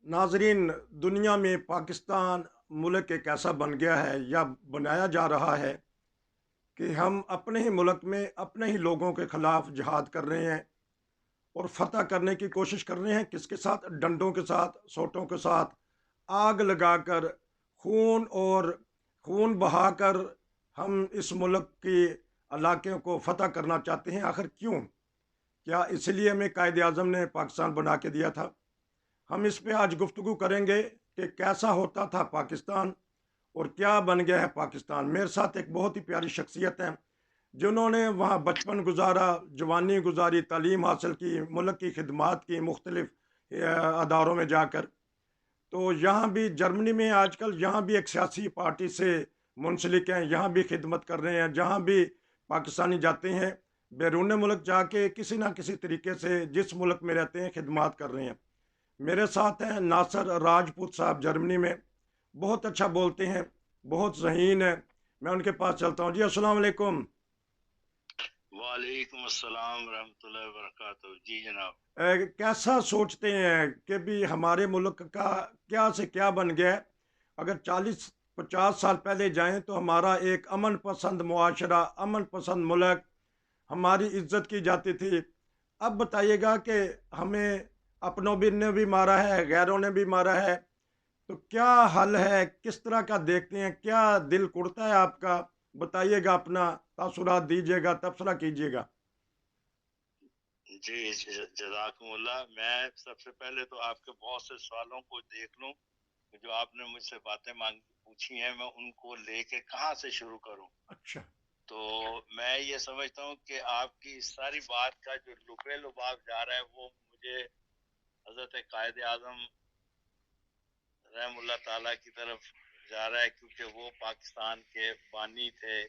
नाजरीन, दुनिया में पाकिस्तान मुल्क एक ऐसा बन गया है या बनाया जा रहा है कि हम अपने ही मुल्क में अपने ही लोगों के खिलाफ जिहाद कर रहे हैं और फतह करने की कोशिश कर रहे हैं। किसके साथ? डंडों के साथ, सोटों के साथ, आग लगाकर, खून और खून बहाकर हम इस मुल्क के इलाक़ों को फतह करना चाहते हैं। आखिर क्यों? क्या इसलिए हमें कायद आज़म ने पाकिस्तान बना के दिया था? हम इस पे आज गुफ्तगू करेंगे कि कैसा होता था पाकिस्तान और क्या बन गया है पाकिस्तान। मेरे साथ एक बहुत ही प्यारी शख्सियत है जिन्होंने वहाँ बचपन गुजारा, जवानी गुजारी, तालीम हासिल की, मुल्क की खिदमात की मुख्तलिफ अदारों में जाकर। तो यहाँ भी जर्मनी में आजकल यहाँ भी एक सियासी पार्टी से मुंसलिक हैं, यहाँ भी खिदमत कर रहे हैं। जहाँ भी पाकिस्तानी जाते हैं, बैरून मुल्क जाके किसी ना किसी तरीके से जिस मुल्क में रहते हैं खिदमात कर रहे हैं। मेरे साथ हैं नासर राजपूत साहब, जर्मनी में। बहुत अच्छा बोलते हैं, बहुत ज़हीन है। मैं उनके पास चलता हूँ। जी, अस्सलाम वालेकुम। वालेकुम अस्सलाम रहमतुल्लाहि व बरकातहू। जी जनाब। कैसा सोचते हैं कि भी हमारे मुल्क का क्या से क्या बन गया है? अगर 40-50 साल पहले जाएं तो हमारा एक अमन पसंद मुआशरा, अमन पसंद मुल्क, हमारी इज्जत की जाती थी। अब बताइएगा कि हमें अपनों भी ने भी मारा है, गैरों ने भी मारा है। तो क्या हल है? किस तरह का देखते हैं? क्या दिल कुड़ता है आपका? बताइएगा, अपना तासुरात दीजिएगा, तबसरा कीजिएगा। जी जज़ाकुमुल्लाह। मैं सबसे पहले तो आपके बहुत से सवालों को देख लूं जो आपने मुझसे बातें मांगी पूछी हैं, मैं उनको लेके कहाँ से शुरू करूं। अच्छा। तो मैं ये समझता हूं कि आपकी सारी बात का जो लुबे लुबाब जा रहा है वो मुझे हजरत कायद आज़म रहमुल्लाह ताला की तरफ जा रहा है, क्योंकि वो पाकिस्तान के बानी थे।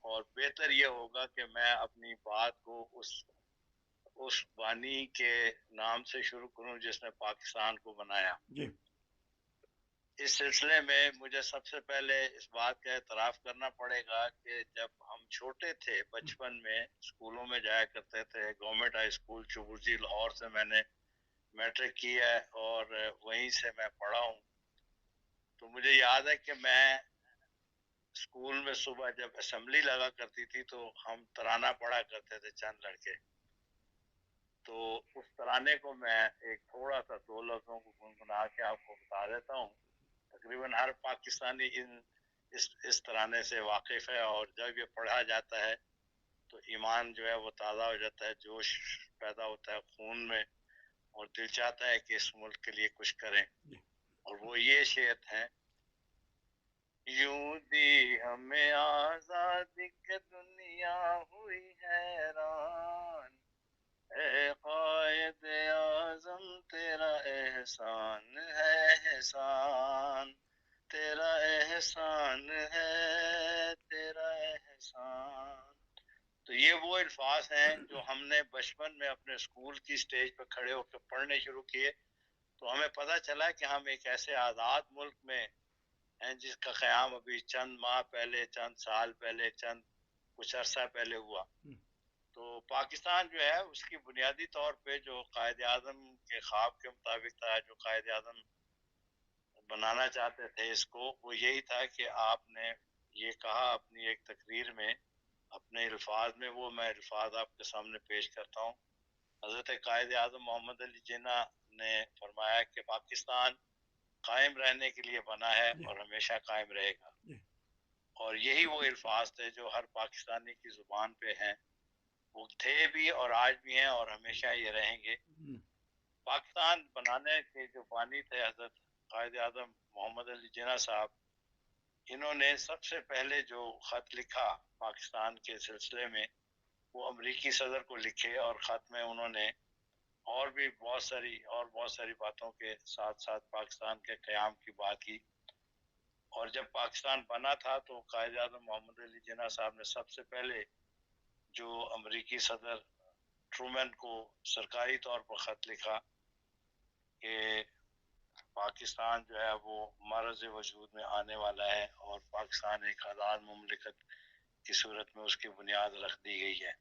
और बेहतर ये होगा कि मैं अपनी बात को उस बानी के नाम से शुरू करूं जिसने पाकिस्तान को बनाया। जी। इस सिलसिले में मुझे सबसे पहले इस बात का एतराफ़ करना पड़ेगा कि जब हम छोटे थे, बचपन में स्कूलों में जाया करते थे। Government high school Chauburji Lahore से मैंने मैट्रिक की है और वहीं से मैं पढ़ा हूँ। तो मुझे याद है कि मैं स्कूल में सुबह जब असेंबली लगा करती थी तो हम तराना पढ़ा करते थे, चंद लड़के। तो उस तराने को मैं एक थोड़ा सा 2 लफ्ज़ों को गुनगुना के आपको बता देता हूँ। तकरीबन हर पाकिस्तानी इस तराने से वाकिफ़ है, और जब ये पढ़ा जाता है तो ईमान जो है वो ताज़ा हो जाता है, जोश पैदा होता है खून में, और दिल चाहता है कि इस मुल्क के लिए कुछ करें। जी। और वो ये शेर है, यूं दी हमें आज़ादी के दुनिया हुई हैरान, ए कायद आज़म तेरा एहसान है, एहसान तेरा एहसान है, तेरा एहसान। तो ये वो अल्फाज हैं जो हमने बचपन में अपने स्कूल की स्टेज पर खड़े होकर पढ़ने शुरू किए। तो हमें पता चला कि हम एक ऐसे आज़ाद मुल्क में हैं जिसका क़याम अभी चंद माह पहले, चंद साल पहले, चंद कुछ अरसा पहले हुआ। तो पाकिस्तान जो है उसकी बुनियादी तौर पे जो कायद आज़म के ख्वाब के मुताबिक था, जो कायद आज़म बनाना चाहते थे इसको, वो यही था कि आपने ये कहा अपनी एक तकरीर में, अपने अल्फाज में, वो मैं अल्फाज आपके सामने पेश करता हूँ। हज़रत कायद आज़म मोहम्मद अली जिन्ना ने फरमाया कि पाकिस्तान कायम रहने के लिए बना है जी। और हमेशा कायम रहेगा। जी। और यही वो अल्फाज थे जो हर पाकिस्तानी की ज़ुबान पे हैं। वो थे भी और आज भी हैं और हमेशा ये रहेंगे। पाकिस्तान बनाने के जो बानी थे हज़रत कायद आज़म मोहम्मद अली जिन्ना साहब, इन्होंने सबसे पहले जो ख़त लिखा पाकिस्तान के सिलसिले में, वो अमरीकी सदर को लिखे, और ख़त में उन्होंने और भी बहुत सारी बातों के साथ साथ पाकिस्तान के क़याम की बात की। और जब पाकिस्तान बना था तो कायद आज़म मोहम्मद अली जिन्ना साहब ने सबसे पहले जो अमरीकी सदर ट्रूमैन को सरकारी तौर पर ख़त लिखा कि पाकिस्तान जो है वो मरज़ वजूद में आने वाला है और पाकिस्तान एक आज़ाद मुमलिकत की सूरत में उसकी बुनियाद रख दी गई है।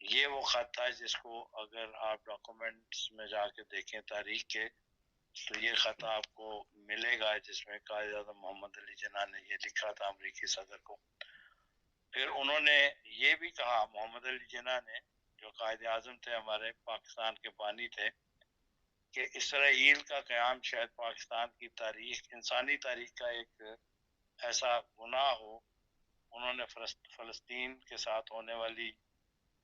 ये वो ख़त था जिसको अगर आप डॉक्यूमेंट्स में जाके देखें तारीख के, تو یہ خط آپ کو ملے گا جس میں قائد اعظم محمد علی جناح نے یہ لکھا تھا امریکی صدر کو. پھر انہوں نے یہ بھی کہا، محمد علی جناح نے جو قائد اعظم تھے ہمارے پاکستان کے بانی تھے، کہ اسرائیل کا قیام شاید پاکستان کی تاریخ، انسانی تاریخ کا ایک ایسا گناہ ہو. انہوں نے فلسطین کے ساتھ ہونے والی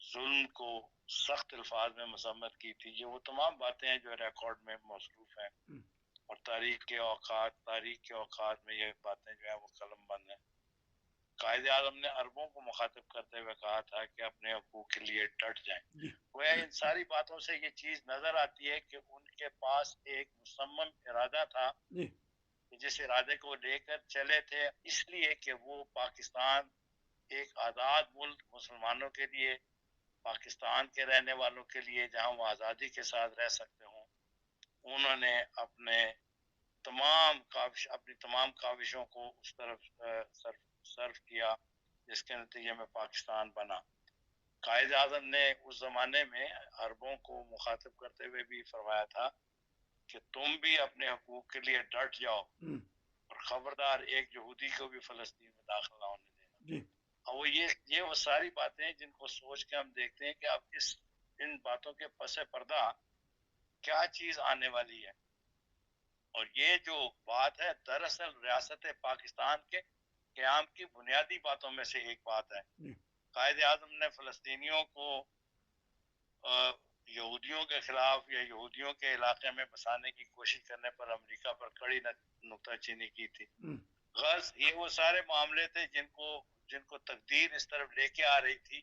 ظلم کو سخت الفاظ میں مذمت کی تھی. یہ وہ تمام باتیں ہیں جو ریکارڈ میں موصوف ہیں، اور تاریخ کے اوقات میں یہ باتیں جو ہیں وہ قلم بند ہیں. قائد اعظم نے عربوں کو مخاطب کرتے ہوئے کہا تھا کہ اپنے حقوق کے لیے ڈٹ جائیں. گویا ان ساری باتوں سے یہ چیز نظر آتی ہے کہ ان کے پاس ایک مصمم ارادہ تھا، جس ارادے کو لے کر چلے تھے، اس لیے کہ وہ پاکستان ایک آزاد ملک مسلمانوں کے لیے، پاکستان کے رہنے والوں کے لیے، جہاں وہ آزادی کے ساتھ رہ سکتے ہوں. انہوں نے اپنی تمام کاوشوں کو اس طرف صرف کیا جس کے نتیجے میں پاکستان بنا. قائد اعظم نے اس زمانے میں عربوں کو مخاطب کرتے ہوئے بھی فرمایا تھا کہ تم بھی اپنے حقوق کے لیے ڈٹ جاؤ، اور خبردار ایک یہودی کو بھی فلسطین میں داخل نہ ہونے دینا. اور وہ یہ وہ ساری باتیں ہیں جن کو سوچ کے ہم دیکھتے ہیں کہ اب ان باتوں کے پس پردہ کیا چیز آنے والی ہے. اور یہ جو بات ہے دراصل ریاست پاکستان کے قیام کی بنیادی باتوں میں سے ایک بات ہے. قائد اعظم نے فلسطینیوں کو یہودیوں کے خلاف یا یہودیوں کے علاقے میں بسانے کی کوشش کرنے پر امریکہ پر کڑی نکتہ چینی کی تھی. غرض یہ وہ سارے معاملے تھے جن کو تقدیر اس طرف لے کے آ رہی تھی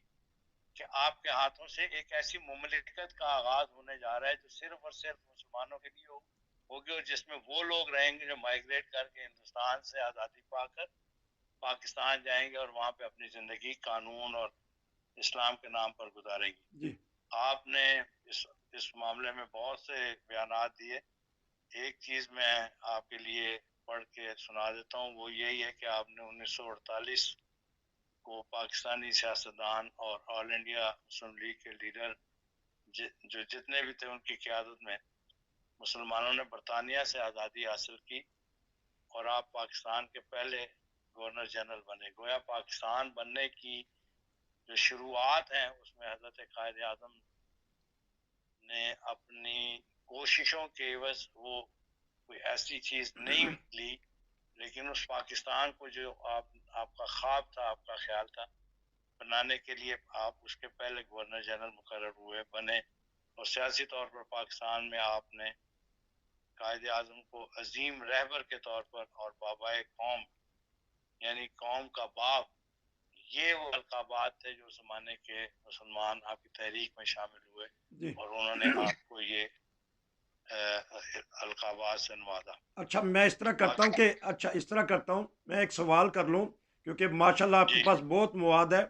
کہ آپ کے ہاتھوں سے ایک ایسی مملکت کا آغاز ہونے جا رہا ہے جو صرف اور صرف مسلمانوں کے لیے ہوگی، اور جس میں وہ لوگ رہیں گے جو مائگریٹ کر کے ہندوستان سے آزادی پا کر پاکستان جائیں گے اور وہاں پہ اپنی زندگی قانون اور اسلام کے نام پر گزاریں گے. آپ نے اس معاملے میں بہت سے بیانات دیے. ایک چیز میں آپ کے لیے پڑھ کے سنا دیتا ہوں، وہ یہی ہے کہ آپ نے 1948 کو پاکستانی سیاستدان اور آل انڈیا مسلم لیگ کے لیڈر جو جتنے بھی تھے ان کی قیادت میں مسلمانوں نے برطانیہ سے آزادی حاصل کی، اور آپ پاکستان کے پہلے گورنر جنرل بنے. گویا پاکستان بننے کی جو شروعات ہیں اس میں حضرت قائد اعظم نے اپنی کوششوں کے عوض وہ کوئی ایسی چیز نہیں لی، لیکن اس پاکستان کو جو آپ کا خواب تھا، آپ کا خیال تھا بنانے کے لیے، آپ اس کے پہلے گورنر جنرل مقرر ہوئے، بنے. اور سیاسی طور پر پاکستان میں آپ نے قائد اعظم کو عظیم رہبر کے طور پر اور بابائے قوم یعنی قوم کا باپ، یہ وہ القابات تھے جو زمانے کے مسلمان آپ کی تحریک میں شامل ہوئے، اور انہوں نے آپ کو یہ القابات سے نوازا. اچھا میں اس طرح کرتا ہوں میں ایک سوال کر لوں، کیونکہ ماشاءاللہ آپ کے پاس بہت مواد ہے،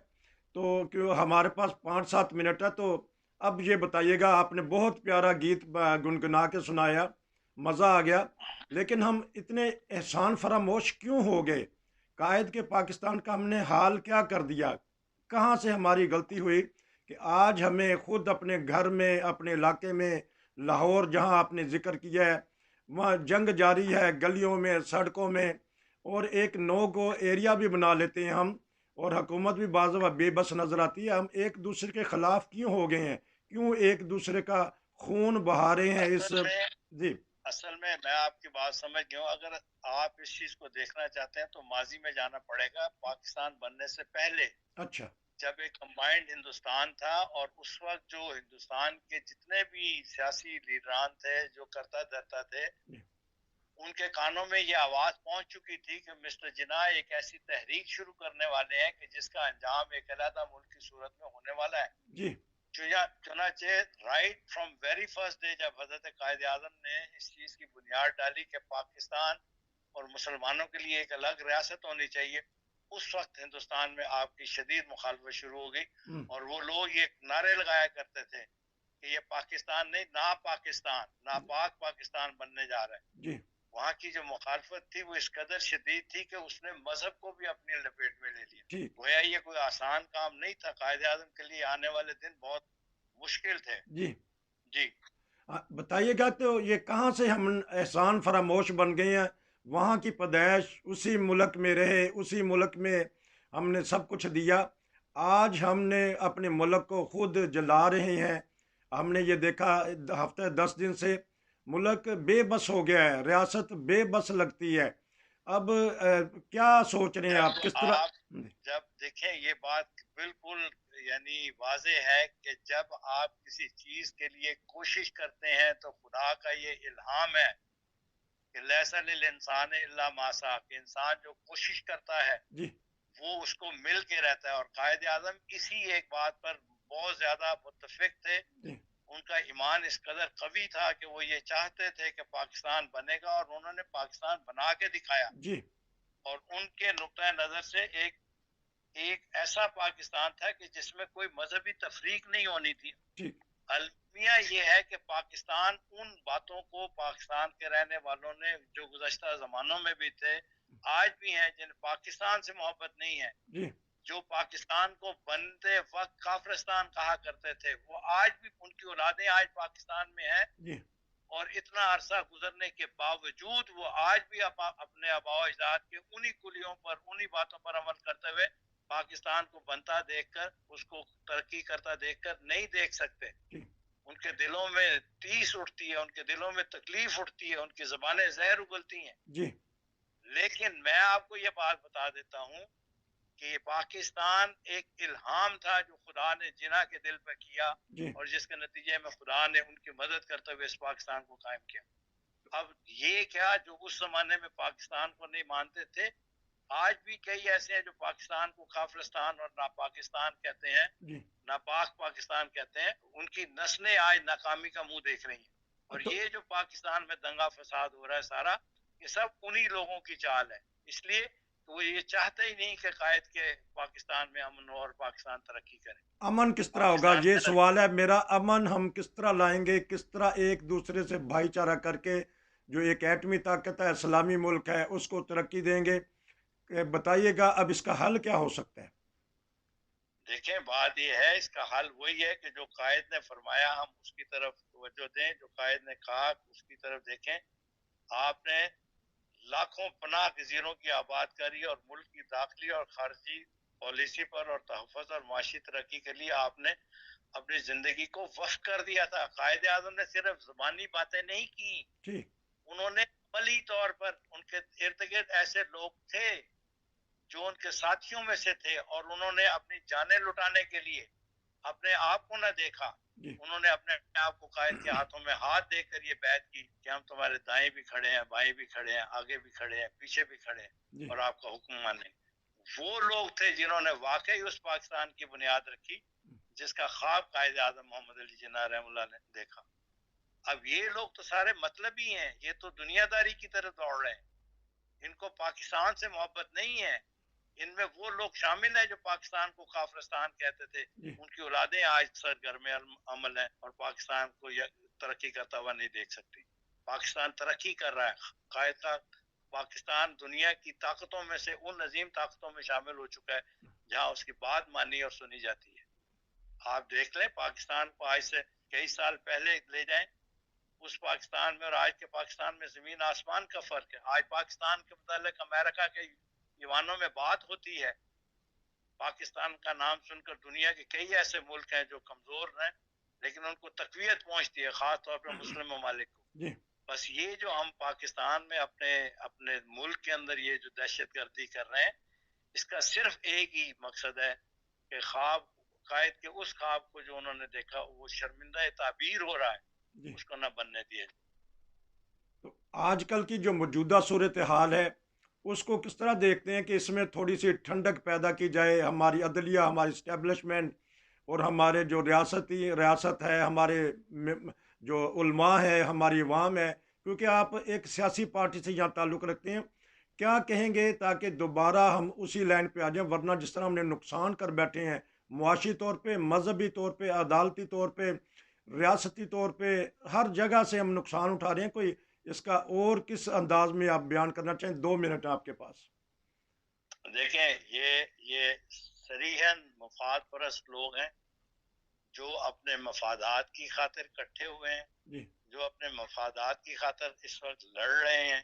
تو ہمارے پاس 5-7 منٹ ہے. تو اب یہ بتائیے گا، آپ نے بہت پیارا گیت گنگنا کے سنایا، مزہ آ گیا، لیکن ہم اتنے احسان فراموش کیوں ہو گئے؟ قائد کے پاکستان کا ہم نے حال کیا کر دیا؟ کہاں سے ہماری غلطی ہوئی کہ آج ہمیں خود اپنے گھر میں، اپنے علاقے میں، لاہور جہاں آپ نے ذکر کیا ہے، وہاں جنگ جاری ہے، گلیوں میں، سڑکوں میں، اور ایک نو گو ایریا بھی بنا لیتے ہیں ہم، اور حکومت بھی بعض دفعہ بے بس نظر آتی ہے. ہم ایک دوسرے کے خلاف کیوں ہو گئے ہیں؟ کیوں ایک دوسرے کا خون بہا رہے ہیں اس جی اصل میں آپ کی بات سمجھ گیا ہوں. اگر آپ اس چیز کو دیکھنا چاہتے ہیں تو ماضی میں جانا پڑے گا، پاکستان بننے سے پہلے. اچھا. جب ایک کمبائنڈ ہندوستان تھا، اور اس وقت جو ہندوستان کے جتنے بھی سیاسی لیڈران تھے جو کرتا دھرتا تھے، ان کے کانوں میں یہ آواز پہنچ چکی تھی کہ مسٹر جناح ایک ایسی تحریک شروع کرنے والے ہیں کہ جس کا انجام ایک علیحدہ ملک کی صورت میں ہونے والا ہے. جی. چنانچہ right from very first day جب حضرت قائد اعظم نے اس چیز کی بنیاد ڈالی کہ پاکستان اور مسلمانوں کے لیے ایک الگ ریاست ہونی چاہیے، اس وقت ہندوستان میں آپ کی شدید مخالفت شروع ہو گئی، اور وہ لوگ یہ نعرے لگایا کرتے تھے کہ یہ پاکستان نہیں، ناپاکستان، ناپاک پاکستان بننے جا رہا ہے. جی. وہاں کی جو مخالفت تھی وہ اس قدر شدید تھی کہ اس نے مذہب کو بھی اپنی لپیٹ میں لے لیا. گویا یہ کوئی آسان کام نہیں تھا. قائد اعظم کے لیے آنے والے دن بہت مشکل تھے. جی. جی. बताइए गया तो ये कहाँ से हम एहसान फरामोश बन गए हैं। वहाँ की पैदाइश उसी मुल्क में रहे, उसी मुल्क में हमने सब कुछ दिया। आज हमने अपने मुल्क को खुद जला रहे हैं। हमने ये देखा हफ्ते 10 दिन से मुल्क बेबस हो गया है, रियासत बेबस लगती है। अब क्या सोच रहे हैं आप, जब किस तरह? आप जब देखें, ये बात बिल्कुल यानी वाजे है कि जब आप किसी चीज के लिए कोशिश करते हैं तो खुदा का ये इल्हाम है कि लैसा लिल इंसान इल्ला मासा, कि इंसान जो कोशिश करता है जी वो उसको मिल के रहता है। और कायद आजम इसी एक बात पर बहुत ज्यादा मुत्तफिक थे। जी उनका ईमान इस कदर कवी था कि वो ये चाहते थे कि पाकिस्तान बनेगा, और उन्होंने पाकिस्तान बना के दिखाया। जी और उनके नुक्ता नजर से एक एक ऐसा पाकिस्तान था कि जिसमें कोई मजहबी तफरीक नहीं होनी थी। ठीक। अलमिया ये है कि पाकिस्तान उन बातों को पाकिस्तान के रहने वालों ने, जो गुज़श्ता ज़मानों में भी थे, आज भी हैं, जिन्हें पाकिस्तान से मोहब्बत नहीं है, जी जो पाकिस्तान को बनते वक्त काफिरिस्तान कहा करते थे, वो आज भी उनकी औलादें आज पाकिस्तान में हैं। जी और इतना अरसा गुजरने के बावजूद वो आज भी अपने आबा अजदाद के उन्हीं कुलियों पर, उन्हीं बातों पर अमल करते हुए पाकिस्तान को बनता देखकर, उसको तरक्की करता देखकर नहीं देख सकते। जी उनके दिलों में टीस उठती है, उनके दिलों में तकलीफ उठती है, उनकी ज़बानें ज़हर उगलती हैं। जी लेकिन मैं आपको ये बात बता देता हूँ कि पाकिस्तान एक इल्हाम था जो खुदा ने जिना के दिल पर किया, जी और जिसके नतीजे में खुदा ने उनकी मदद करते हुए इस पाकिस्तान को कायम किया। अब ये क्या, जो उस जमाने में पाकिस्तान को नहीं मानते थे, आज भी कई ऐसे हैं जो पाकिस्तान को खाफिलिस्तान और ना पाकिस्तान कहते हैं, जी नापाक पाकिस्तान कहते हैं। उनकी नस्लें आज नाकामी का मुंह देख रही हैं। और तो ये जो पाकिस्तान में दंगा फसाद हो रहा है सारा, ये सब उन्हीं लोगों की चाल है। इसलिए तो वो ये चाहते ही नहीं कि कायद के पाकिस्तान में अमन हो और पाकिस्तान तरक्की करे। अमन किस तरह होगा, पाकिस्तान ये तरक्की, सवाल है मेरा। अमन हम किस तरह लाएंगे, किस तरह एक दूसरे से भाईचारा करके जो एक एटमी ताकत है, इस्लामी मुल्क है, उसको तरक्की देंगे? बताइएगा, अब इसका हल क्या हो सकता है? देखें बात यह है, इसका हल वही है कि जो कायद ने फरमाया हम उसकी तरफ तवज्जो दें, जो कायद ने कहा उसकी तरफ देखें। आपने लाखों पनाह गजीरों की आबादकारी और मुल्क की दाखिली और खारजी पॉलिसी पर और तहफ़्फ़ुज़ और माशी तरक्की के लिए आपने अपनी ज़िंदगी को वक्फ कर दिया था। कायद आज़म ने सिर्फ ज़ुबानी बातें नहीं की, ठीक। उन्होंने अमली तौर पर, उनके इर्द गिर्द ऐसे लोग थे जो उनके साथियों में से थे, और उन्होंने अपनी जानें लुटाने के लिए अपने आप को न देखा। जी उन्होंने अपने आप को कायद के हाथों में हाथ देकर ये बैत की कि हम तुम्हारे दाएं भी खड़े हैं, बाएं भी खड़े हैं, आगे भी खड़े हैं, पीछे भी खड़े हैं, जी और आपका हुक्म माने। वो लोग थे जिन्होंने वाकई उस पाकिस्तान की बुनियाद रखी जिसका ख्वाब कायद आज़म मोहम्मद अली जिन्ना रहमतुल्लाह ने देखा। अब ये लोग तो सारे मतलब ही हैं, ये तो दुनियादारी की तरफ दौड़ रहे हैं। इनको पाकिस्तान से मोहब्बत नहीं है। इनमें वो लोग शामिल हैं जो पाकिस्तान को खाफिरिस्तान कहते थे। जी उनकी औलादें आज सरगर्म अमल हैं और पाकिस्तान को तरक्की करता हुआ नहीं देख सकती। पाकिस्तान तरक्की कर रहा है। कायदा पाकिस्तान दुनिया की ताकतों में से उन अजीम ताकतों में शामिल हो चुका है जहां उसकी बात मानी और सुनी जाती है। आप देख लें, पाकिस्तान को आज से कई साल पहले ले जाएं, उस पाकिस्तान में और आज के पाकिस्तान में जमीन आसमान का फर्क है। आज पाकिस्तान के मुतालिक अमेरिका के ईवानों में बात होती है। पाकिस्तान का नाम सुनकर दुनिया के कई ऐसे मुल्क हैं जो कमजोर हैं, लेकिन उनको तकवीत पहुंचती है, खास तौर पर मुस्लिम ममालिक को। जी बस ये जो हम पाकिस्तान में अपने अपने मुल्क के अंदर ये जो दहशतगर्दी कर रहे हैं, इसका सिर्फ एक ही मकसद है कि ख्वाब, कायद के उस ख्वाब को जो उन्होंने देखा वो शर्मिंदा ताबीर हो रहा है, जी उसको न बनने दिए। तो आजकल की जो मौजूदा सूरत हाल है, उसको किस तरह देखते हैं कि इसमें थोड़ी सी ठंडक पैदा की जाए? हमारी अदलिया, हमारी इस्टेब्लिशमेंट और हमारे जो रियासत है, हमारे जो उलमा है, हमारी अवाम है, क्योंकि आप एक सियासी पार्टी से यहाँ ताल्लुक़ रखते हैं, क्या कहेंगे ताकि दोबारा हम उसी लाइन पे आ जाएं? वरना जिस तरह हमने नुकसान कर बैठे हैं, मुआशी तौर पे, मजहबी तौर पे, अदालती तौर पे, रियासती तौर पे, हर जगह से हम नुकसान उठा रहे हैं। कोई इसका और किस अंदाज में आप बयान करना चाहें? 2 मिनट आपके पास। देखें, ये सरीहन मफाद परस्त लोग हैं जो अपने मफादात की खातिर इकट्ठे हुए हैं। जी جو اپنے مفادات کی خاطر اس وقت لڑ رہے ہیں،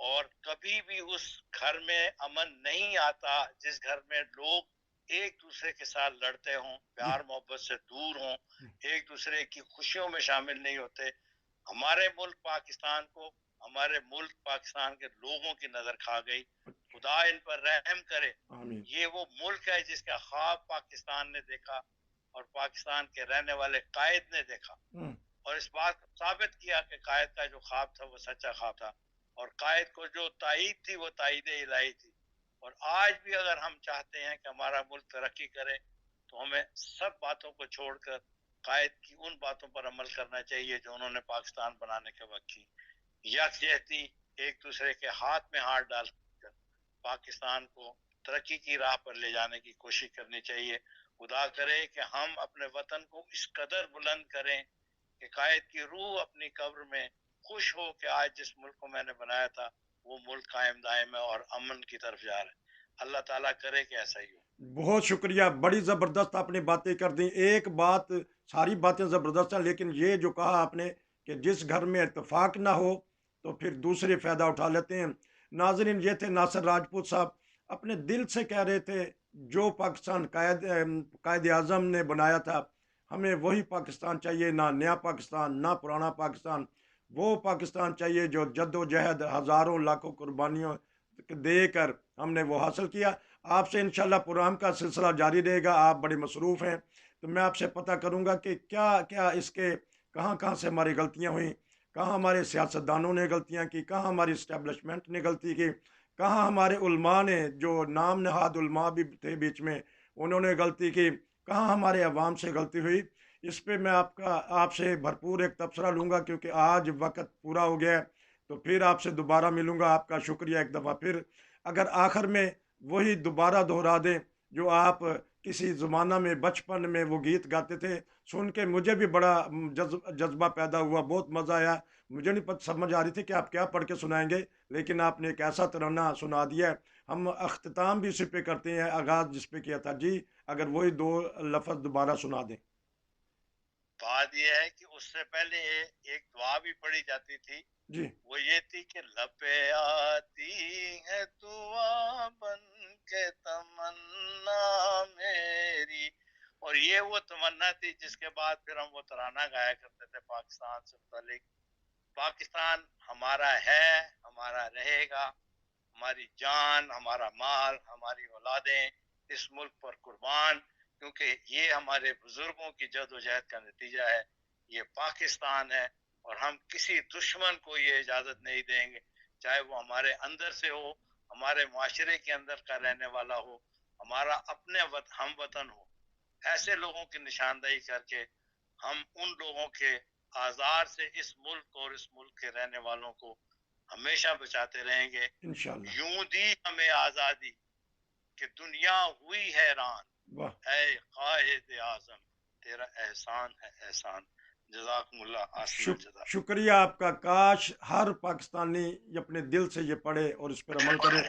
اور کبھی بھی اس گھر میں امن نہیں آتا جس گھر میں لوگ ایک دوسرے کے ساتھ لڑتے ہوں، جی پیار محبت سے دور ہوں، ایک دوسرے کی خوشیوں میں شامل نہیں ہوتے۔ ہمارے ملک پاکستان کو، ہمارے ملک پاکستان کے لوگوں کی نظر کھا گئی، خدا ان پر رحم کرے۔ آمین یہ وہ ملک ہے جس کا خواب پاکستان نے دیکھا اور پاکستان کے رہنے والے قائد نے دیکھا، اور اس بات کو ثابت کیا کہ قائد کا جو خواب تھا وہ سچا خواب تھا، اور قائد کو جو تائید تھی وہ تائید الہی تھی۔ اور آج بھی اگر ہم چاہتے ہیں کہ ہمارا ملک ترقی کرے تو ہمیں سب باتوں کو چھوڑ کر قائد کی ان باتوں پر عمل کرنا چاہیے جو انہوں نے پاکستان بنانے کے وقت کی۔ یکجہتی، ایک دوسرے کے ہاتھ میں ہاتھ ڈال کر پاکستان کو ترقی کی راہ پر لے جانے کی کوشش کرنی چاہیے۔ خدا کرے کہ ہم اپنے وطن کو اس قدر بلند کریں کہ قائد کی روح اپنی قبر میں خوش ہو کہ آج جس ملک کو میں نے بنایا تھا وہ ملک قائم دائم ہے اور امن کی طرف جا رہا ہے۔ اللہ تعالیٰ کرے کہ ایسا ہی ہو۔ بہت شکریہ، بڑی زبردست آپ نے باتیں کر دیں۔ ایک بات، ساری باتیں زبردست ہیں، لیکن یہ جو کہا آپ نے کہ جس گھر میں اتفاق نہ ہو تو پھر دوسرے فائدہ اٹھا لیتے ہیں۔ ناظرین، یہ تھے ناصر راجپوت صاحب، اپنے دل سے کہہ رہے تھے جو پاکستان قائد اعظم نے بنایا تھا ہمیں وہی پاکستان چاہیے، نہ نیا پاکستان نہ پرانا پاکستان، وہ پاکستان چاہیے جو جد و جہد ہزاروں لاکھوں قربانیوں دے کر ہم نے وہ حاصل کیا۔ آپ سے انشاءاللہ پروگرام کا سلسلہ جاری رہے گا، آپ بڑے مصروف ہیں تو میں آپ سے پتہ کروں گا کہ کیا کیا اس کے کہاں کہاں سے ہماری غلطیاں ہوئیں، کہاں ہمارے سیاستدانوں نے غلطیاں کی، کہاں ہماری اسٹیبلشمنٹ نے غلطی کی، کہاں ہمارے علماء نے جو نام نہاد علماء بھی تھے بیچ میں انہوں نے غلطی کی، کہاں ہمارے عوام سے غلطی ہوئی۔ اس پہ میں آپ سے بھرپور ایک تبصرہ لوں گا کیونکہ آج وقت پورا ہو گیا ہے، تو پھر آپ سے دوبارہ ملوں گا۔ آپ کا شکریہ ایک دفعہ پھر۔ اگر آخر میں وہی دوبارہ دہرا دیں جو آپ کسی زمانہ میں بچپن میں وہ گیت گاتے تھے، سن کے مجھے بھی بڑا جذبہ پیدا ہوا، بہت مزہ آیا۔ مجھے نہیں سمجھ آ رہی تھی کہ آپ کیا پڑھ کے سنائیں گے، لیکن آپ نے ایک ایسا ترانہ سنا دیا ہے۔ ہم اختتام بھی اسی پہ کرتے ہیں، آغاز جس پہ کیا تھا۔ جی اگر وہی دو لفظ دوبارہ سنا دیں۔ بات یہ ہے کہ اس سے پہلے ایک دعا بھی پڑھی جاتی تھی، جی وہ یہ تھی کہ لبے آتی ہے دعا بن کے تمنا میری، اور یہ وہ تمنا تھی جس کے بعد پھر ہم وہ ترانہ گایا کرتے تھے پاکستان سے متعلق۔ پاکستان ہمارا ہے، ہمارا رہے گا، ہماری جان، ہمارا مال، ہماری اولادیں اس ملک پر قربان، کیونکہ یہ ہمارے بزرگوں کی جد و جہد کا نتیجہ ہے۔ یہ پاکستان ہے اور ہم کسی دشمن کو یہ اجازت نہیں دیں گے، چاہے وہ ہمارے اندر سے ہو، ہمارے معاشرے کے اندر کا رہنے والا ہو، ہمارا اپنے ہم وطن ہو۔ ایسے لوگوں کی نشاندہی کر کے ہم ان لوگوں کے آزار سے اس ملک اور اس ملک کے رہنے والوں کو ہمیشہ بچاتے رہیں گے۔ انشاءاللہ۔ یوں دی ہمیں آزادی کہ دنیا ہوئی حیران، واہ، اے قائد اعظم تیرا احسان ہے احسان۔ جزاکم اللہ احسن الجزا۔ شکریہ آپ کا۔ کاش ہر پاکستانی اپنے دل سے یہ پڑھے اور اس پر عمل کرے۔